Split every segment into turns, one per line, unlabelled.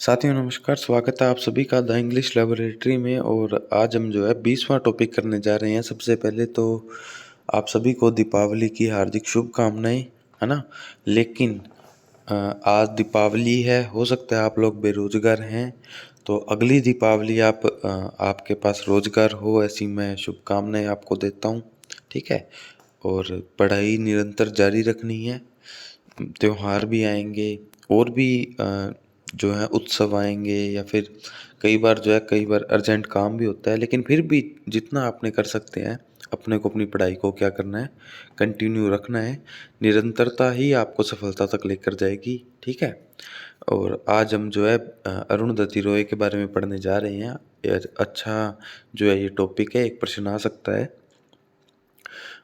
साथियों नमस्कार, स्वागत है आप सभी का द इंग्लिश लैबोरेटरी में। और आज हम जो है 20वां टॉपिक करने जा रहे हैं। सबसे पहले तो आप सभी को दीपावली की हार्दिक शुभकामनाएं, है ना। लेकिन आज दीपावली है, हो सकता है आप लोग बेरोजगार हैं, तो अगली दीपावली आपके पास रोजगार हो, ऐसी मैं शुभकामनाएं आपको देता हूँ। ठीक है। और पढ़ाई निरंतर जारी रखनी है। त्योहार भी आएंगे और भी जो है उत्सव आएंगे, या फिर कई बार अर्जेंट काम भी होता है, लेकिन फिर भी जितना आपने कर सकते हैं अपने को, अपनी पढ़ाई को क्या करना है, कंटिन्यू रखना है। निरंतरता ही आपको सफलता तक लेकर जाएगी। ठीक है। और आज हम जो है अरुणधति रॉय के बारे में पढ़ने जा रहे हैं। ये अच्छा जो है ये टॉपिक है, एक प्रश्न आ सकता है।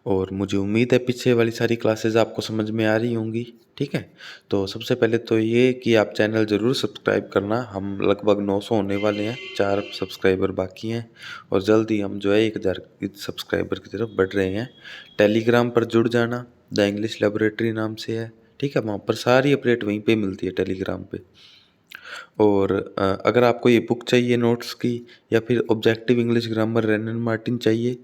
और मुझे उम्मीद है पीछे वाली सारी क्लासेस आपको समझ में आ रही होंगी। ठीक है। तो सबसे पहले तो ये कि आप चैनल ज़रूर सब्सक्राइब करना। हम लगभग 900 होने वाले हैं, 4 सब्सक्राइबर बाकी हैं, और जल्द ही हम जो है 1000 सब्सक्राइबर की तरफ बढ़ रहे हैं। टेलीग्राम पर जुड़ जाना, द इंग्लिश लेबोरेटरी नाम से है। ठीक है। वहाँ पर सारी अपडेट वहीं पे मिलती है, टेलीग्राम पे। और अगर आपको ये बुक चाहिए नोट्स की, या फिर ऑब्जेक्टिव इंग्लिश ग्रामर रेनन मार्टिन चाहिए,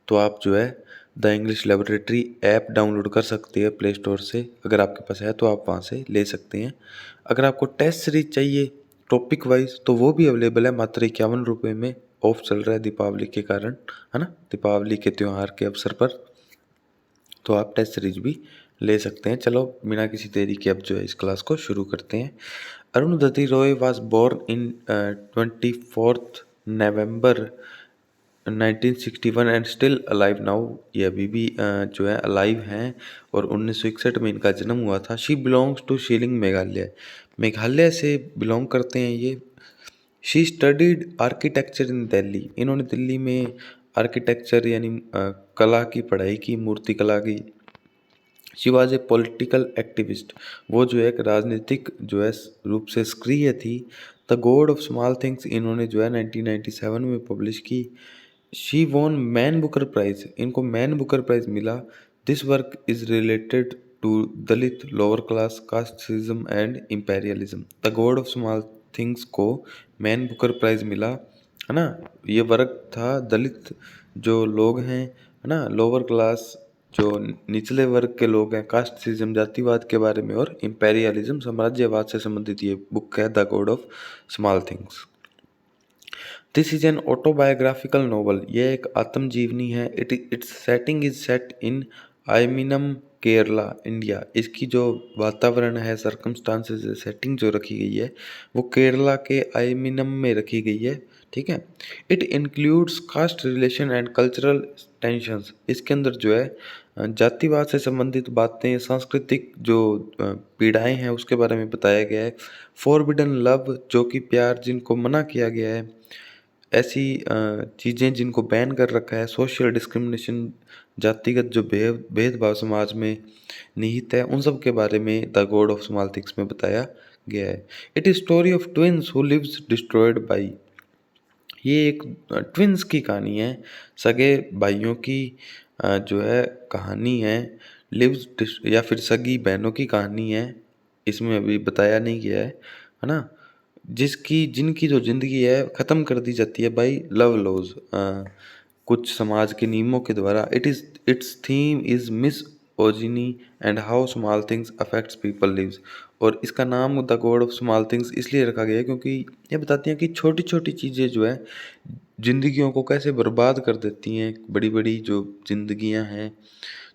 तो आप जो है the English laboratory app download कर सकते हैं प्ले स्टोर से। अगर आपके पास है तो आप वहाँ से ले सकते हैं। अगर आपको टेस्ट सीरीज चाहिए टॉपिक वाइज, तो वो भी अवेलेबल है मात्र 51 रुपये में। ऑफ चल रहा है दीपावली के कारण, है ना, दीपावली के त्यौहार के अवसर पर। तो आप टेस्ट सीरीज भी ले सकते हैं। चलो बिना किसी देरी के अब जो है इस क्लास को शुरू करते हैं। Arundhati Roy was born in 24 November 1961 and still alive now. ये अभी भी जो है अलाइव हैं, और 1961 में इनका जन्म हुआ था। She belongs to Shillong, Meghalaya. Meghalaya से बिलोंग करते हैं ये। She studied architecture in Delhi. इन्होंने दिल्ली में आर्किटेक्चर यानी कला की पढ़ाई की, मूर्ति कला की। She was a political activist. वो जो है एक राजनीतिक जो है रूप से सक्रिय थी। The god of small things इन्होंने जो है 1997 में पब्लिश की। She won Man Booker prize, इनको मैन बुकर प्राइज मिला। This work is related to Dalit lower class casteism and imperialism. The god of small things को मैन बुकर प्राइज मिला, है ना। ये वर्क था दलित जो लोग हैं, है ना, लोअर क्लास जो निचले वर्ग के लोग हैं, कास्टिज्म जातिवाद के बारे में, और इम्पेरियलिज्म साम्राज्यवाद से संबंधित ये बुक है, the god of small things. This is an autobiographical novel. यह एक आत्मजीवनी है। It's setting is set in Aymanam, Kerala, India. इसकी जो वातावरण है, सर्कमस्टांसेस, सेटिंग जो रखी गई है, वो केरला के आयमिनम में रखी गई है। ठीक है। It includes caste relation and cultural tensions. इसके अंदर जो है जातिवाद से संबंधित बातें, सांस्कृतिक जो पीड़ाएं हैं उसके बारे में बताया गया है। फॉरबिडन लव, जो कि प्यार जिनको मना किया गया है, ऐसी चीज़ें जिनको बैन कर रखा है। सोशल डिस्क्रिमिनेशन, जातिगत जो भेदभाव समाज में निहित है, उन सब के बारे में the god of small things में बताया गया है। It is story of twins who lives destroyed by. ये एक ट्विंस की कहानी है, सगे भाइयों की जो है कहानी है। लिव्स या फिर सगी बहनों की कहानी है, इसमें अभी बताया नहीं गया है ना। जिनकी जो जिंदगी है ख़त्म कर दी जाती है बाई लव लॉज, कुछ समाज के नियमों के द्वारा। Its theme is misogyny and how small things affects people lives. और इसका नाम the god of small things इसलिए रखा गया है क्योंकि ये बताती हैं कि छोटी छोटी चीज़ें जो है जिंदगियों को कैसे बर्बाद कर देती हैं। बड़ी बड़ी जो जिंदगियां हैं,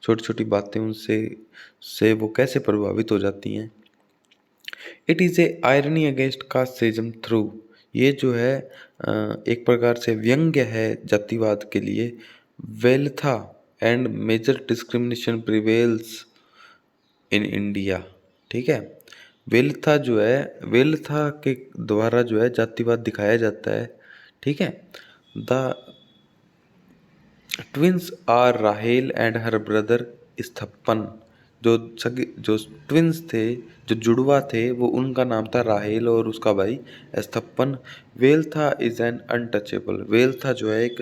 छोटी छोटी बातें उनसे वो कैसे प्रभावित हो जाती हैं। It is a irony against casteism through. ये जो है एक प्रकार से व्यंग्य है जातिवाद के लिए। Velutha and major discrimination prevails in India. ठीक है। वेल्था के द्वारा जो है जातिवाद दिखाया जाता है। ठीक है। द ट्विंस आर राहेल एंड हर ब्रदर स्थप्पन। जो ट्विंस थे, जो जुड़वा थे, वो उनका नाम था राहेल और उसका भाई स्थप्पन। वेल्था इज एन अनटचेबल। वेल्था जो है एक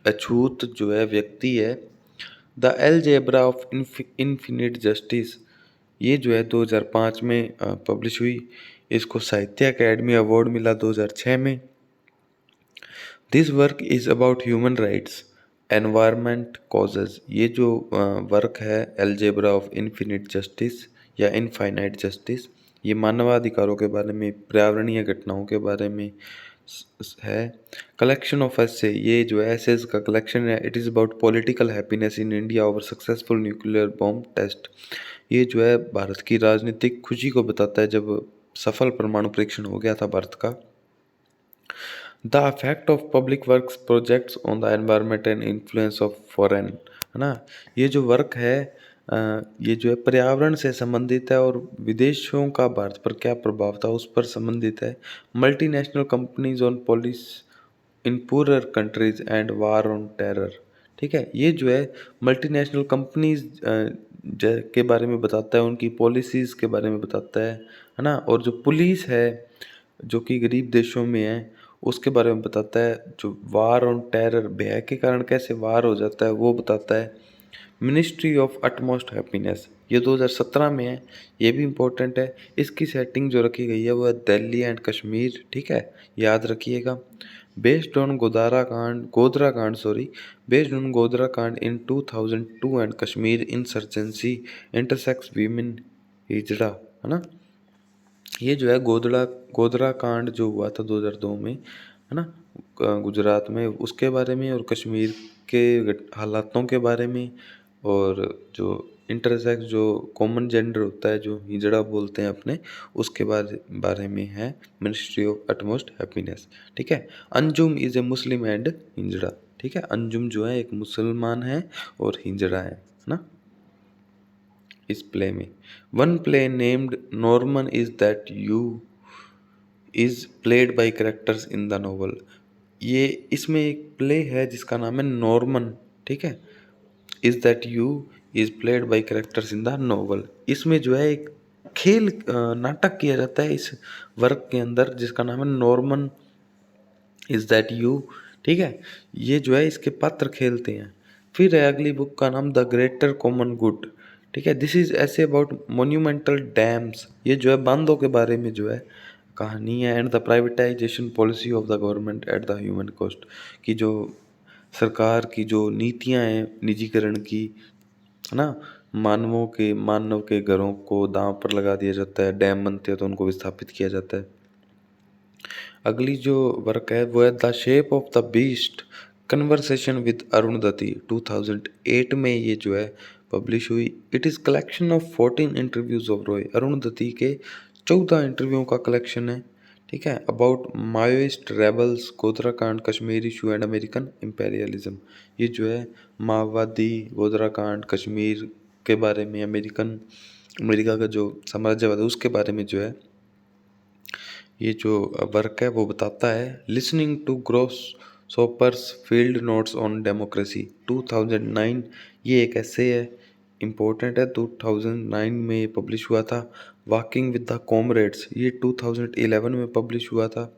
अछूत जो है व्यक्ति है। The algebra of infinite justice. ये जो है 2005 में पब्लिश हुई। इसको साहित्य अकेडमी अवार्ड मिला 2006 में। This work is about human rights environment causes. ये जो वर्क है एल्जेब्रा ऑफ इन्फिनिट जस्टिस या इनफाइनाइट जस्टिस, ये मानवाधिकारों के बारे में, पर्यावरणीय घटनाओं के बारे में है। कलेक्शन ऑफ एसे, ये जो एसेज का कलेक्शन है। It is about political happiness in India over successful nuclear bomb test. ये जो है भारत की राजनीतिक खुशी को बताता है जब सफल परमाणु परीक्षण हो गया था भारत का। The affect of public works projects on the environment and influence of foreign, है ना। ये जो वर्क है ये जो है पर्यावरण से संबंधित है और विदेशों का भारत पर क्या प्रभाव था उस पर संबंधित है। Multinational companies on police in poor countries and war on terror. ठीक है, ये जो है मल्टीनेशनल कंपनीज के बारे में बताता है, उनकी पॉलिसीज़ के बारे में बताता है ना। और जो पुलिस है जो कि गरीब देशों में है उसके बारे में बताता है। जो वार ऑन टेरर, भय के कारण कैसे वार हो जाता है वो बताता है। मिनिस्ट्री ऑफ अटमोस्ट हैप्पीनेस, ये 2017 में है, ये भी इम्पोर्टेंट है। इसकी सेटिंग जो रखी गई है वो है दिल्ली एंड कश्मीर। ठीक है, याद रखिएगा। बेस्ड ऑन गोधरा कांड बेस्ड ऑन गोधरा कांड in 2002 and Kashmir insurgency intersex women hijra, है ना। ये जो है गोधरा कांड जो हुआ था 2002 में, है ना, गुजरात में, उसके बारे में, और कश्मीर के हालातों के बारे में, और जो इंटरसेक्स जो कॉमन जेंडर होता है जो हिजड़ा बोलते हैं अपने, उसके बारे में है मिनिस्ट्री ऑफ अटमोस्ट हैप्पीनेस। ठीक है। Anjum is a Muslim and hijra. ठीक है, अंजुम जो है एक मुसलमान है और हिजड़ा है ना। इस प्ले में one play named Norman is that you is played by characters in the novel. ये इसमें एक प्ले है जिसका नाम है नॉर्मन। ठीक है, is that you is played by characters in the novel. इसमें जो है एक खेल नाटक किया जाता है इस वर्क के अंदर जिसका नाम है नॉर्मन इज दैट यू। ठीक है, ये जो है इसके पात्र खेलते हैं। फिर है अगली बुक का नाम द ग्रेटर कॉमन गुड। ठीक है, दिस इज ऐसे अबाउट मोन्यूमेंटल डैम्स। ये जो है बांधों के बारे में जो है कहानी है। And the privatisation policy of the government at the human cost, की जो सरकार की जो नीतियां हैं निजीकरण की, है ना, मानव के घरों को दांव पर लगा दिया जाता है, डैम बनते हैं तो उनको विस्थापित किया जाता है। अगली जो वर्क है वो है the shape of the beast conversation with Arundhati. 2008 में ये जो है पब्लिश हुई। It is collection of 14 interviews of Roy. Arundhati के 14 इंटरव्यू का कलेक्शन है। ठीक है, अबाउट माओइस्ट रेबल्स, गोधरा कांड, Kashmir issue and American imperialism. ये जो है माओवादी, गोधरा कांड, कश्मीर के बारे में, अमेरिका का जो साम्राज्यवाद है उसके बारे में जो है ये जो वर्क है वो बताता है। Listening to grasshoppers field notes on democracy 2009, ये एक ऐसे है, इम्पोर्टेंट है, 2009 में ये पब्लिश हुआ था। वॉकिंग विद द कॉमरेड्स, ये 2011 में पब्लिश हुआ था।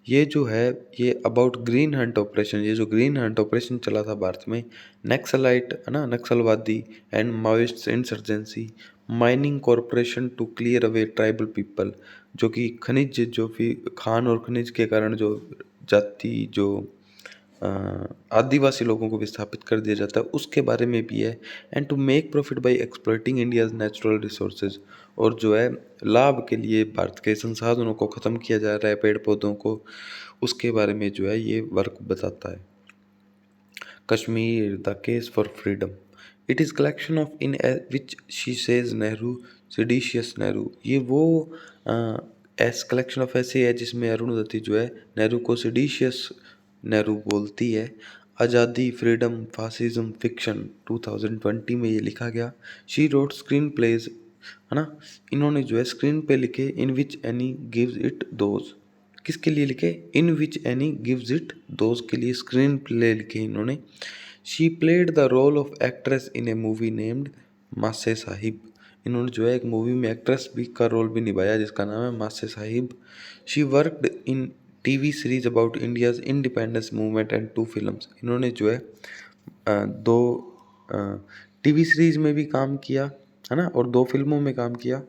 ये जो है ये अबाउट ग्रीन हंट ऑपरेशन, ये जो ग्रीन हंट ऑपरेशन चला था भारत में, नक्सलाइट, है ना, नक्सलवादी and Maoist insurgency, mining corporation to clear away tribal people, जो कि खनिज जो भी खान और खनिज के कारण जो जाति जो आदिवासी लोगों को विस्थापित कर दिया जाता है उसके बारे में भी है। And to make profit by exploiting India's natural resources, और जो है लाभ के लिए भारत के संसाधनों को ख़त्म किया जा रहा है, पेड़ पौधों को, उसके बारे में जो है ये वर्क बताता है। Kashmir the case for freedom, it is collection of in which she says Nehru seditious Nehru. ये वो एस कलेक्शन ऑफ ऐसे है जिसमें अरुणधति जो है नेहरू को सिडिशियस नेहरू बोलती है। आज़ादी, फ्रीडम, फासिज्म, फिक्शन 2020 में ये लिखा गया। शी रोट स्क्रीन प्लेज, है ना, इन्होंने जो है स्क्रीन पे लिखे। In which Annie gives it those, किसके लिए लिखे? In which Annie gives it those के लिए स्क्रीन प्ले लिखे इन्होंने। She played the role of actress in a movie named Massey Sahib, इन्होंने जो है एक मूवी में एक्ट्रेस भी का रोल भी निभाया जिसका नाम है मासे Sahib. She worked in TV series about India's independence movement and 2 films, इन्होंने जो है दो टीवी सीरीज में भी काम किया, है ना। और 2 फिल्मों में काम किया,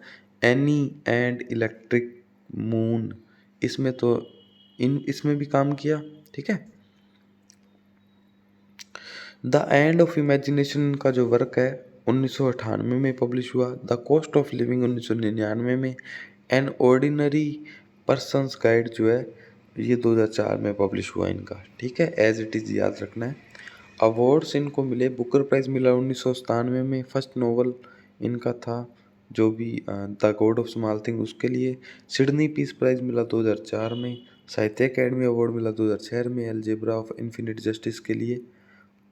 एनी एंड इलेक्ट्रिक मून, इसमें तो इसमें भी काम किया, ठीक है। द एंड ऑफ इमेजिनेशन का जो वर्क है 1998 में पब्लिश हुआ। द कॉस्ट ऑफ लिविंग 1999 में। एन ऑर्डिनरी पर्सन्स गाइड जो है ये 2004 में पब्लिश हुआ इनका, ठीक है। एज इट इज़ याद रखना है। अवार्ड्स इनको मिले, बुकर प्राइज़ मिला 1997 में, फर्स्ट नोवेल इनका था जो भी the god of small thing उसके लिए। सिडनी पीस प्राइज़ मिला 2004 में। साहित्य अकेडमी अवार्ड मिला 2006 में अलजेब्रा ऑफ इन्फिनिट जस्टिस के लिए।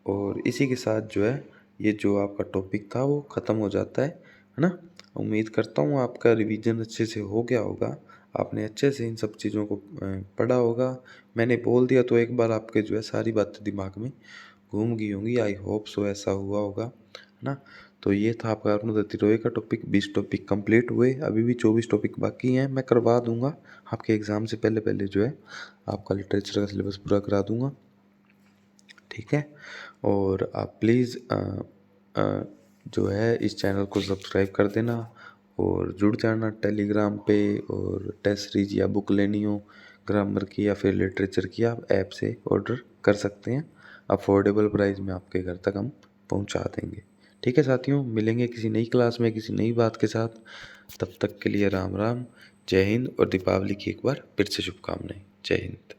और इसी के साथ जो है ये जो आपका टॉपिक था वो ख़त्म हो जाता है ना। उम्मीद करता हूँ आपका रिवीजन अच्छे से हो गया होगा, आपने अच्छे से इन सब चीज़ों को पढ़ा होगा। मैंने बोल दिया तो एक बार आपके जो है सारी बातें दिमाग में घूम गई होंगी, आई होप सो ऐसा हुआ होगा, है ना। तो ये था आपका अरुणधति रॉय का टॉपिक। 20 टॉपिक कंप्लीट हुए, अभी भी 24 टॉपिक बाकी हैं, मैं करवा दूंगा आपके एग्ज़ाम से पहले पहले जो है आपका लिटरेचर का सिलेबस पूरा करा दूंगा, ठीक है। और आप प्लीज़ जो है इस चैनल को सब्सक्राइब कर देना और जुड़ जाना टेलीग्राम पे। और टेस्ट सीरीज या बुक लेनी हो ग्रामर की या फिर लिटरेचर की, आप ऐप से ऑर्डर कर सकते हैं। अफोर्डेबल प्राइस में आपके घर तक हम पहुंचा देंगे, ठीक है साथियों। मिलेंगे किसी नई क्लास में किसी नई बात के साथ, तब तक के लिए राम राम, जय हिंद। और दीपावली की एक बार फिर से शुभकामनाएं। जय हिंद।